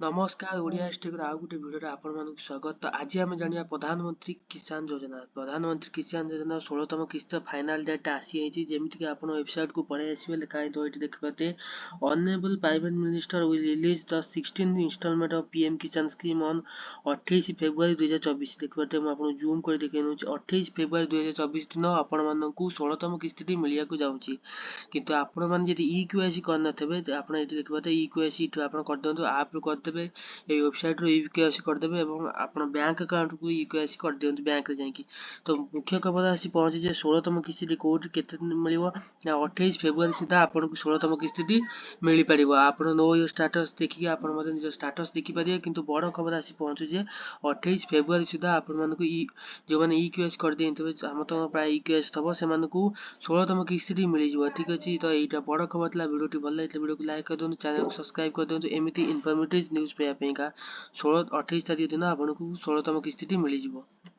नमस्कार ओडिया स्टेक आउ गोटे भिडियो आपण मानक स्वागत। तो आज आम जाना प्रधानमंत्री किसान योजना। प्रधानमंत्री किसान योजना 16तम किस्त फाइनाल डेट आसी जमीक आप वेबसाइट को पढ़े आसवे लिखाई तो ये देखते honourable private minister will release the 16th instalment of PM Kisan scheme on 28 February 2024 देखते मुझे जूम कर देखा 28 फेब्रुआरी 2024 दिन आपण मानक 16तम किस्ती मिलवा जाऊँगी किंतु आपण मैंने इ क्यूआईसी करनथे आप देखते इ क्यूआईसी आप करदिंतु आप करदे वेबसाइट रू इ क्यूआईसी करदे आप बैंक अकाउंट को इ क्यूआईसी कर दिंतु बैंक रे जाकि। तो मुख्य खबर आसी पहुंची 16तम किस्ती कौट के मिल 28 फेब्रुआरी सुधा आपन को 16तम किस्ती मिल पार। आप नो योर स्टाटस देखिए आप निज स्टाटस देखिपारे किंतु बड़ खबर आसी पहुंचू 28 फेब्रुआरी सुधा आप जो मैंने इ क्यूआईसी कर दिए समस्त प्राय इ क्यूआईसी थब से 16तम किस्ती मिल जाए। ठीक अच्छे तो यहाँ बड़ खबर था वीडियो भल लगे वीडियो को लाइक कर दिखाँ चैनल को सब्सक्राइब कर दिखाँ एमती इनफर्मेटिव न्यूज पाइबा 16 28 तारीख दिन आपको 16तम किस्ती मिल जाए।